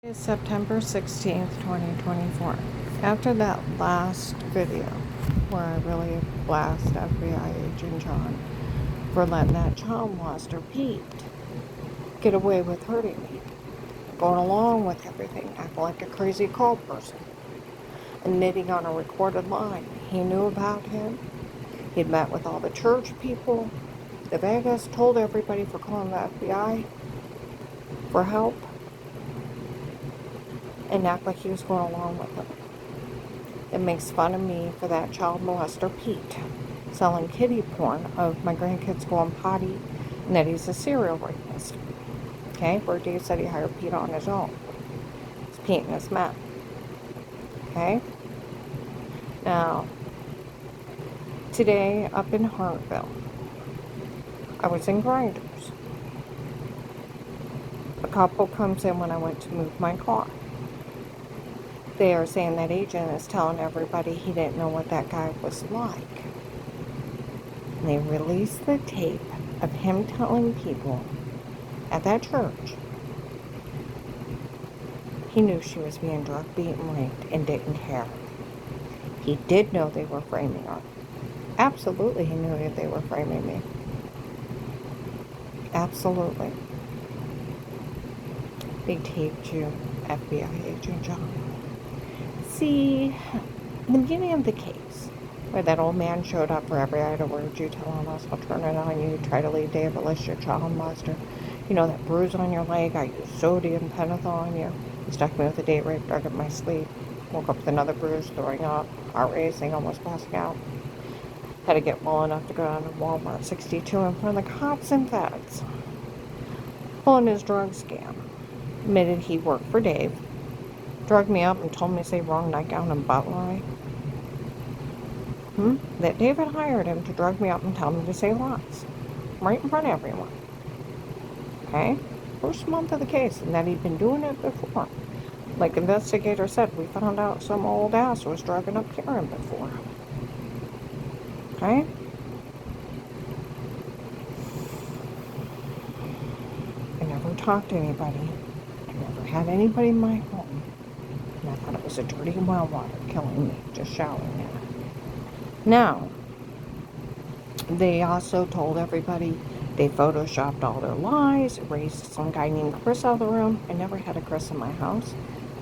It's September 16th, 2024. After that last video where I really blast FBI agent John for letting that child molester Pete get away with hurting me, going along with everything, acting like a crazy cult person, and knitting on a recorded line. He knew about him. He'd met with all the church people. The Vegas told everybody for calling the FBI for help and act like he was going along with it. It makes fun of me for that child molester Pete selling kiddie porn of my grandkids going potty and that he's a serial rapist. Okay, where Dave said he hired Pete on his own. It's Pete and his men. Okay? Now, today up in Hartville, I was in Grinders. A couple comes in when I went to move my car. They are saying that agent is telling everybody he didn't know what that guy was like. And they released the tape of him telling people at that church he knew she was being drug, beaten, raped, and didn't care. He did know they were framing her. Absolutely, he knew that they were framing me. Absolutely. They taped you, FBI agent John. See, in the beginning of the case, where that old man showed up for every idle word you telling us, I'll turn it on you, try to leave Dave, unless you're child molester. You know, that bruise on your leg, I used sodium pentothal on you. He stuck me with a date rape drug in my sleep. Woke up with another bruise, throwing up, heart racing, almost passing out. Had to get well enough to go down to Walmart 62 in front of the cops and feds. Pulling his drug scam. Admitted he worked for Dave. Drugged me up and told me to say wrong nightgown and butt lie. That David hired him to drug me up and tell me to say lies. Right in front of everyone. Okay? First month of the case, and that he'd been doing it before. Like investigators said, we found out some old ass was drugging up Karen before. Okay? I never talked to anybody. I never had anybody in my home. And I thought it was a dirty well water killing me, just showering in it. Now, they also told everybody they photoshopped all their lies, erased some guy named Chris out of the room. I never had a Chris in my house.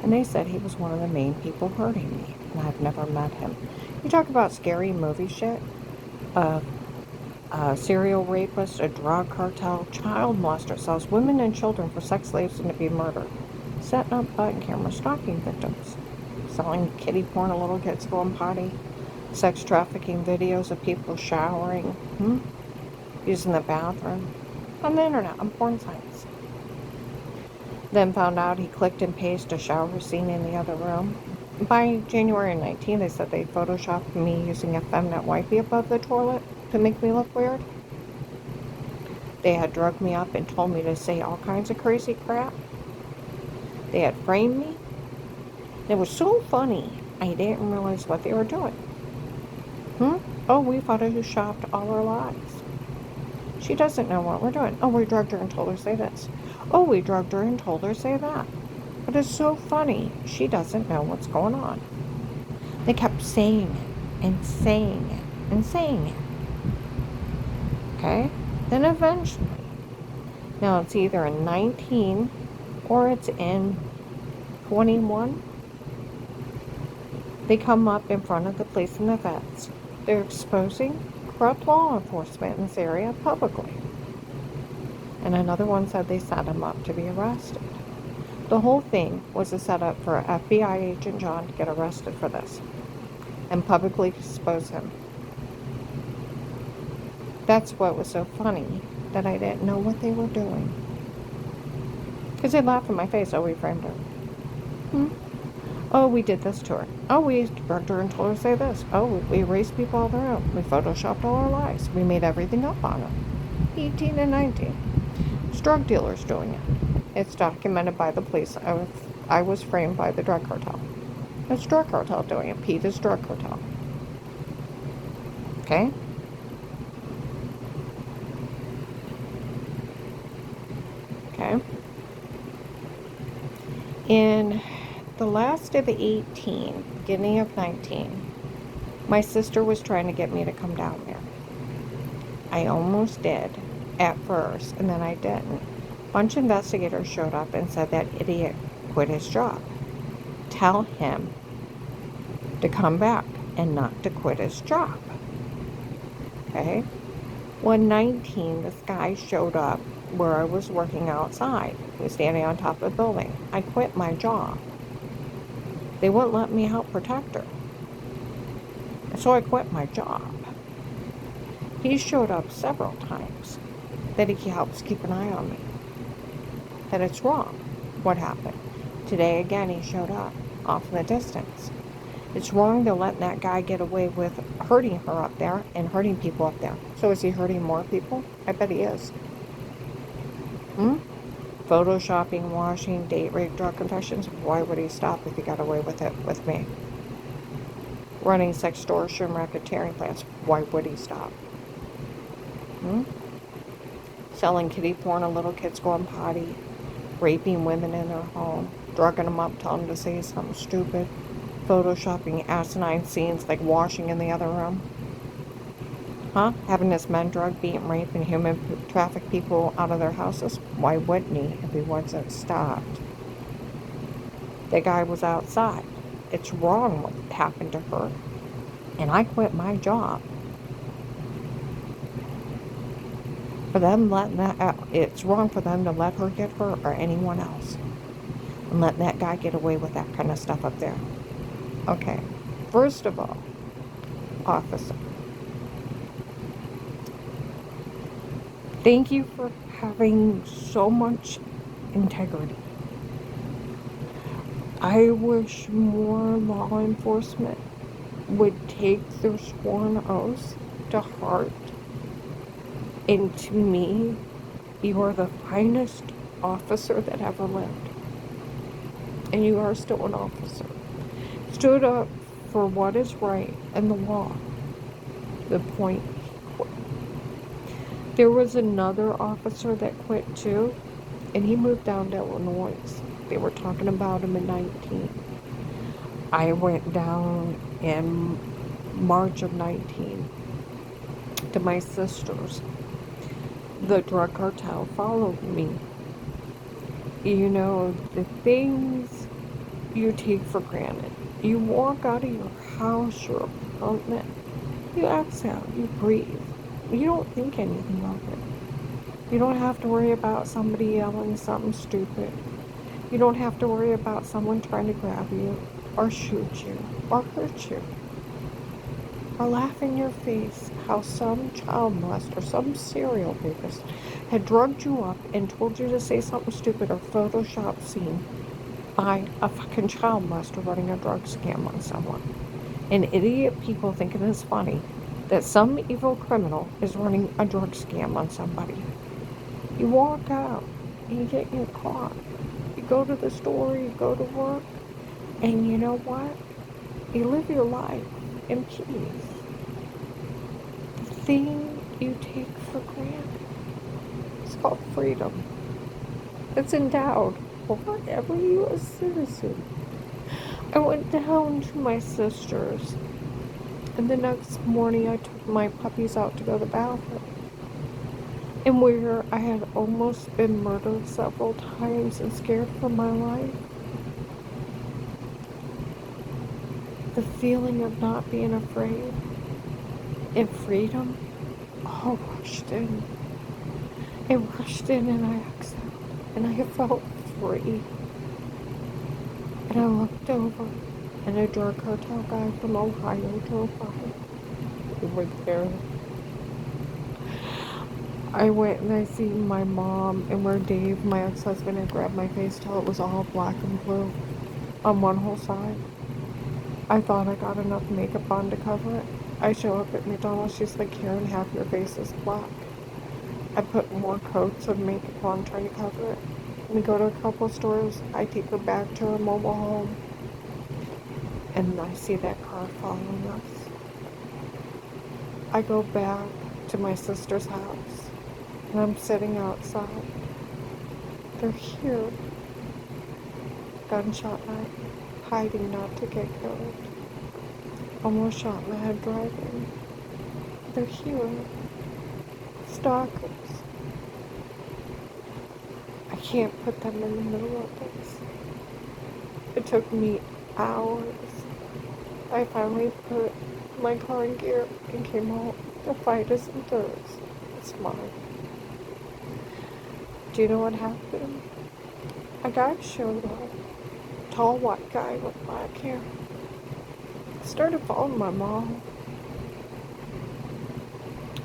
And they said he was one of the main people hurting me. And I've never met him. You talk about scary movie shit. A serial rapist, a drug cartel, child molester sells women and children for sex slaves and to be murdered. Setting up button camera stalking victims. Selling kiddie porn of little kids going potty. Sex trafficking videos of people showering. Using the bathroom. On the internet, on porn sites. Then found out he clicked and pasted a shower scene in the other room. By January 19th, they said they photoshopped me using a feminine wipey above the toilet to make me look weird. They had drugged me up and told me to say all kinds of crazy crap. They had framed me. It was so funny, I didn't realize what they were doing. Oh, we photoshopped all our lies. She doesn't know what we're doing. Oh, we drugged her and told her to say this. Oh, we drugged her and told her to say that. But it's so funny. She doesn't know what's going on. They kept saying it and saying it and saying it. Okay? Then eventually, now it's either in 19 or it's in 21. They come up in front of the police and the vets. They're exposing corrupt law enforcement in this area publicly. And another one said they set him up to be arrested. The whole thing was a setup for FBI agent John to get arrested for this and publicly expose him. That's what was so funny, that I didn't know what they were doing. Because they laughed in my face. Oh, we framed her. Oh, we did this to her. Oh, we drugged her and told her to say this. Oh, we erased people all around. We photoshopped all our lies. We made everything up on them. 18 and 19. It's drug dealers doing it. It's documented by the police. I was framed by the drug cartel. It's drug cartel doing it. Pete is drug cartel. Okay? Okay? In the last of 18, beginning of 19, my sister was trying to get me to come down there. I almost did at first, and then I didn't. A bunch of investigators showed up and said that idiot quit his job. Tell him to come back and not to quit his job. Okay? 119, this guy showed up where I was working outside. He was standing on top of the building. I quit my job. They wouldn't let me help protect her. So I quit my job. He showed up several times that he helps keep an eye on me. That it's wrong what happened. Today again he showed up off in the distance. It's wrong to let that guy get away with hurting her up there and hurting people up there. So is he hurting more people? I bet he is. Photoshopping, washing, date rape, drug confessions. Why would he stop if he got away with it with me? Running sextortion, racketeering plans. Why would he stop? Selling kiddie porn to little kids going potty. Raping women in their home. Drugging them up, telling them to say something stupid. Photoshopping asinine scenes like washing in the other room. Having his men drug, beat, rape, and human traffic people out of their houses? Why wouldn't he if he wasn't stopped? The guy was outside. It's wrong what happened to her. And I quit my job. For them letting that out. It's wrong for them to let her get hurt or anyone else. And let that guy get away with that kind of stuff up there. Okay. First of all, officer, thank you for having so much integrity. I wish more law enforcement would take their sworn oaths to heart. And to me, you are the finest officer that ever lived. And you are still an officer. Stood up for what is right and the law. The point he quit. There was another officer that quit too, and he moved down to Illinois. They were talking about him in 19. I went down in March of 19 to my sister's. The drug cartel followed me. You know, the things you take for granted. You walk out of your house, your apartment, you exhale, you breathe. You don't think anything of it. You don't have to worry about somebody yelling something stupid. You don't have to worry about someone trying to grab you, or shoot you, or hurt you, or laugh in your face how some child molester, some serial rapist had drugged you up and told you to say something stupid or Photoshop scene by a fucking child molester running a drug scam on someone. And idiot people thinking it's funny that some evil criminal is running a drug scam on somebody. You walk out, you get in your car, you go to the store, you go to work, and you know what? You live your life in peace. The thing you take for granted is called freedom. It's endowed for every U.S. citizen. I went down to my sister's, and the next morning I took my puppies out to go to the bathroom. And where I had almost been murdered several times and scared for my life, the feeling of not being afraid and freedom all rushed in. It rushed in and I exhaled and I felt free. And I looked over and a drug cartel guy from Ohio drove by. We were there. I went and I seen my mom and where Dave, my ex-husband, had grabbed my face till it was all black and blue on one whole side. I thought I got enough makeup on to cover it. I show up at McDonald's, she's like, Karen, half your face is black. I put more coats of makeup on trying to cover it. We go to a couple stores, I take her back to her mobile home, and I see that car following us. I go back to my sister's house, and I'm sitting outside. They're here. gunshot night, hiding not to get killed. Almost shot in the head driving. They're heroes. Stalkers. I can't put them in the middle of this. It took me hours. I finally put my car in gear and came home. The fight isn't theirs. It's mine. Do you know what happened? A guy showed up. Tall white guy with black hair. Started following my mom.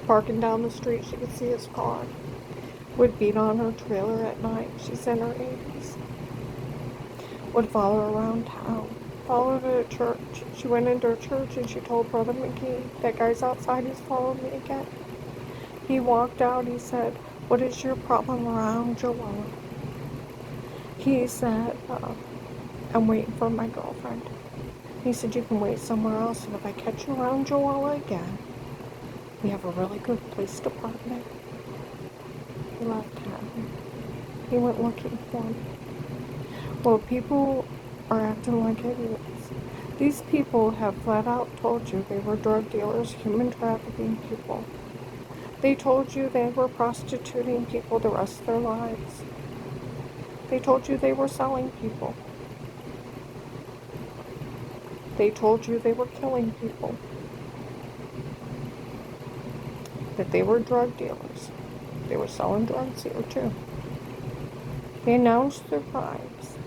Parking down the street, she could see his car. Would beat on her trailer at night. She's in her 80s. Would follow her around town. Followed her to church. She went into her church and she told Brother McGee, that guy's outside, he's following me again. He walked out, he said, what is your problem around Joella? He said, I'm waiting for my girlfriend. He said, you can wait somewhere else, and if I catch you around Joella again, we have a really good police department. He left town. He went looking for me. Well, people are acting like idiots. These people have flat out told you they were drug dealers, human trafficking people. They told you they were prostituting people the rest of their lives. They told you they were selling people. They told you they were killing people. That they were drug dealers. They were selling drugs here too. They announced their crimes.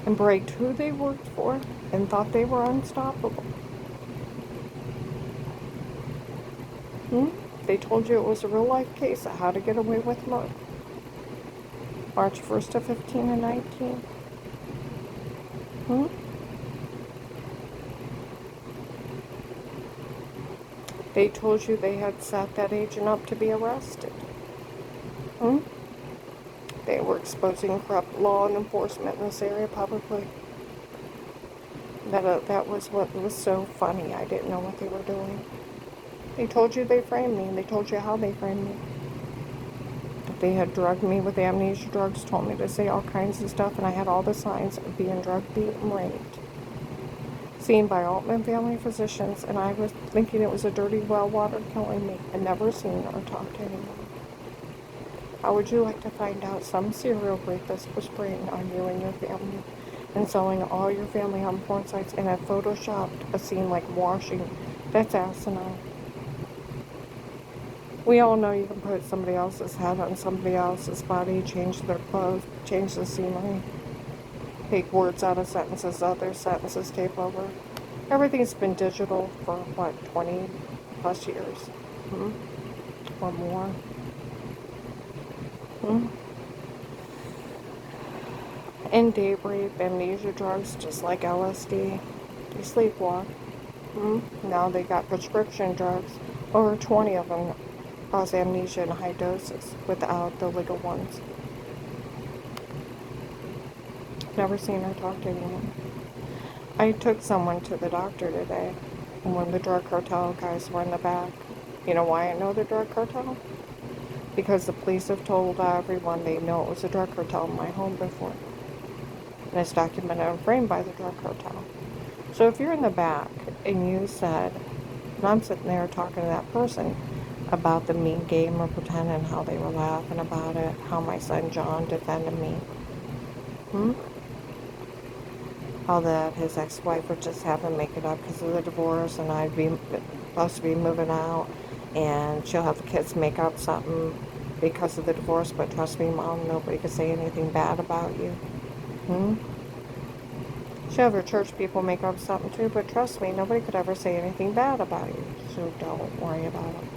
And bragged who they worked for and thought they were unstoppable. They told you it was a real life case of how to get away with murder. March 1st of 15 and 19. They told you they had set that agent up to be arrested. They were exposing corrupt law enforcement in this area publicly. That was what was so funny. I didn't know what they were doing. They told you they framed me, and they told you how they framed me. That they had drugged me with amnesia drugs, told me to say all kinds of stuff, and I had all the signs of being drugged, beat, and raped. Seen by Altman family physicians, and I was thinking it was a dirty well water killing me, and never seen or talked to anyone. How would you like to find out some serial rapist was preying on you and your family, and selling all your family on porn sites, and had photoshopped a scene like washing? That's asinine. We all know you can put somebody else's head on somebody else's body, change their clothes, change the scenery, take words out of sentences, other sentences tape over. Everything's been digital for, 20 plus years? Or more? And day rape, amnesia drugs, just like LSD. They sleepwalk. Now they got prescription drugs. Over 20 of them cause amnesia in high doses without the legal ones. Never seen her talk to anyone. I took someone to the doctor today, and one of the drug cartel guys were in the back. You know why I know the drug cartel? Because the police have told everyone they know it was a drug cartel in my home before. And it's documented and framed by the drug cartel. So if you're in the back and you said, and I'm sitting there talking to that person about the mean game or pretending how they were laughing about it, how my son John defended me. How that his ex-wife would just have him make it up because of the divorce, and I'd be supposed to be moving out, and she'll have the kids make up something because of the divorce, but trust me, Mom, nobody could say anything bad about you. She'll have her church people make up something too, but trust me, nobody could ever say anything bad about you, so don't worry about it.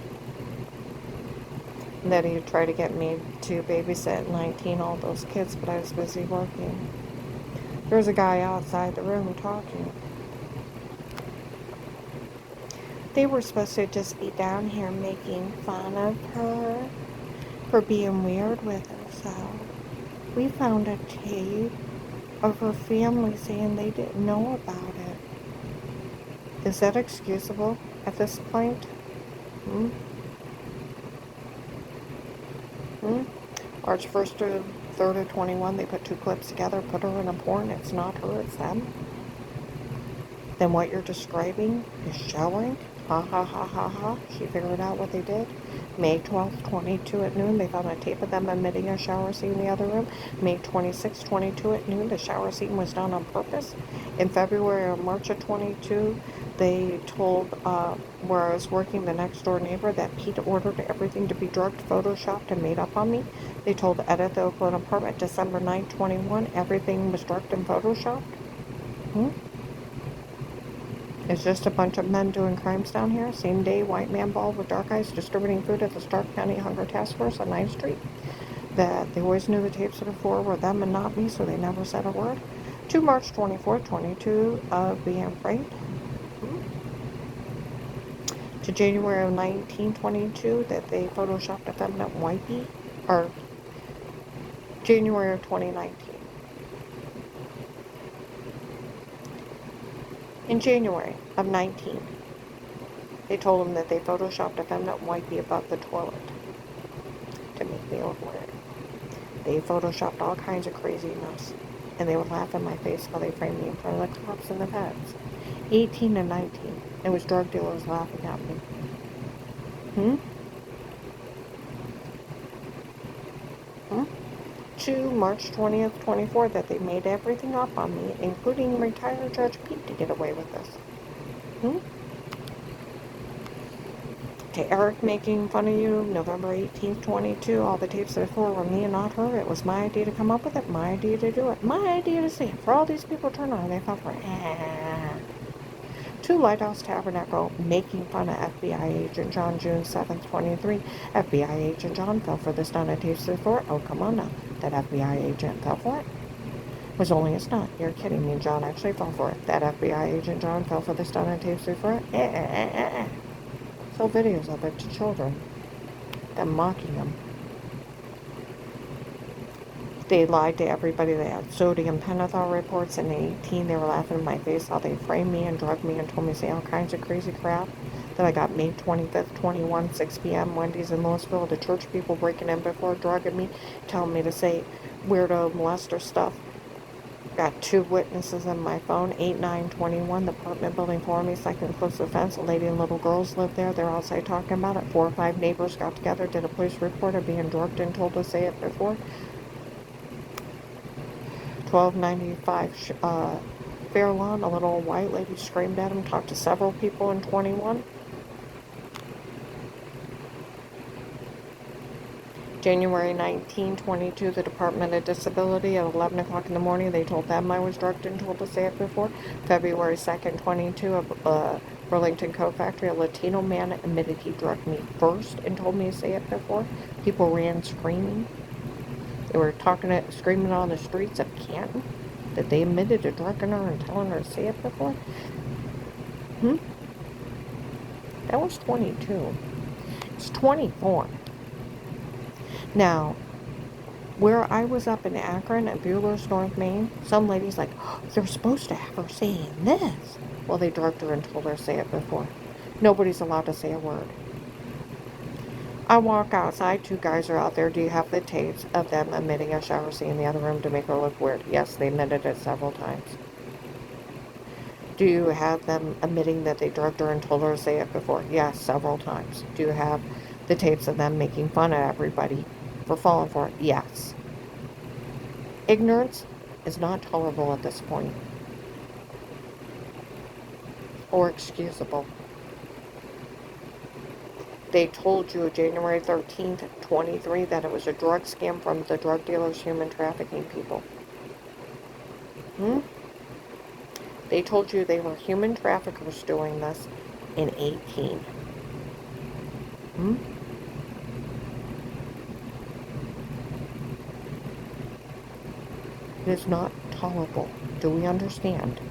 And then he'd try to get me to babysit at 19 all those kids, but I was busy working. There's a guy outside the room talking. They were supposed to just be down here making fun of her for being weird with herself. We found a tape of her family saying they didn't know about it. Is that excusable at this point? March 1st to 3rd of 21, they put two clips together, put her in a porn. It's not her, it's them. Then what you're describing is showering. Ha ha ha ha ha. She figured out what they did. May 12th, 22 at noon, they found a tape of them emitting a shower scene in the other room. May 26th, 22 at noon, the shower scene was done on purpose. In February or March of 22, they told where I was working, the next door neighbor, that Pete ordered everything to be drugged, photoshopped, and made up on me. They told Edith, the Oakland apartment, December 9th, 21, everything was drugged and photoshopped. It's just a bunch of men doing crimes down here. Same day, white man bald with dark eyes distributing food at the Stark County Hunger Task Force on 9th Street. That they always knew the tapes before were them and not me, so they never said a word. To March 24th, 22 of being raped. To January of 1922 that they photoshopped effeminate wifey, or January of 2019. In January of 19, they told him that they photoshopped effeminate wifey above the toilet to make me look weird. They photoshopped all kinds of craziness, and they would laugh in my face while they framed me in front of the cops and the feds. 18 and 19, it was drug dealers laughing at me. To March 20th, 24, that they made everything up on me, including retired Judge Pete, to get away with this. To Eric making fun of you, November 18th, 22, all the tapes before were me and not her. It was my idea to come up with it, my idea to do it, my idea to say it. For all these people to turn on, they fell for it. To Lighthouse Tabernacle making fun of FBI agent John, June 7th, 23. FBI agent John fell for this on a tapes before. Oh, come on now. That FBI agent fell for it? Was only a stunt. You're kidding me. John actually fell for it. That FBI agent John fell for this on a tapes before. Show videos of it to children. Them mocking them. They lied to everybody. They had sodium pentothal reports in 18. They were laughing in my face while they framed me and drugged me and told me to say all kinds of crazy crap. Then I got May 25th, 21, 6 p.m. Wendy's in Louisville. The church people breaking in before drugging me, telling me to say weirdo molester stuff. Got two witnesses on my phone. 8/9/21, the apartment building for me, second close to the fence. A lady and little girls live there. They're outside talking about it. 4 or 5 neighbors got together, did a police report of being drugged and told to say it before. 1295 Fair Lawn, a little white lady screamed at him, talked to several people in 21. January 19, 22, the Department of Disability at 11 o'clock in the morning. They told them I was drugged and told to say it before. February 2nd, 22, of Burlington Coat Factory, a Latino man admitted he drugged me first and told me to say it before. People ran screaming. They were screaming on the streets of Canton that they admitted to drugging her and telling her to say it before. That was 22. It's 24. Now, where I was up in Akron at Bueller's, North Maine, some lady's like, oh, they're supposed to have her saying this. Well, they drugged her and told her to say it before. Nobody's allowed to say a word. I walk outside, 2 guys are out there. Do you have the tapes of them emitting a shower scene in the other room to make her look weird? Yes, they admitted it several times. Do you have them admitting that they drugged her and told her to say it before? Yes, several times. Do you have the tapes of them making fun of everybody for falling for it? Yes. Ignorance is not tolerable at this point, or excusable. They told you January 13th, 23, that it was a drug scam from the drug dealers, human trafficking people. They told you they were human traffickers doing this in 18. It is not tolerable. Do we understand?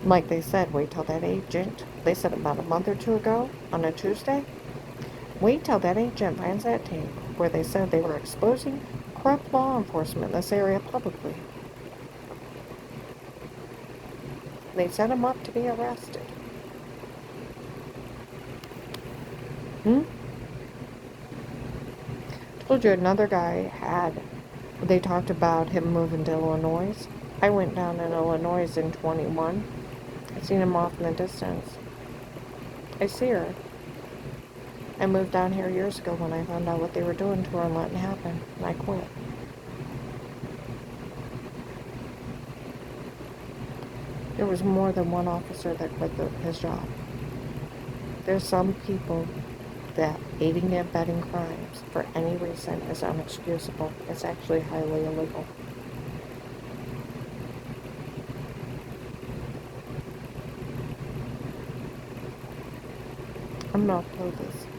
Like they said, wait till that agent, they said about a month or 2 ago, on a Tuesday, wait till that agent finds that tape where they said they were exposing corrupt law enforcement in this area publicly. They set him up to be arrested. Told you another guy they talked about him moving to Illinois. I went down in Illinois in 21. I seen him off in the distance. I see her. I moved down here years ago when I found out what they were doing to her and letting it happen, and I quit. There was more than one officer that quit his job. There's some people that aiding and abetting crimes for any reason is unexcusable. It's actually highly illegal. I'm gonna upload this.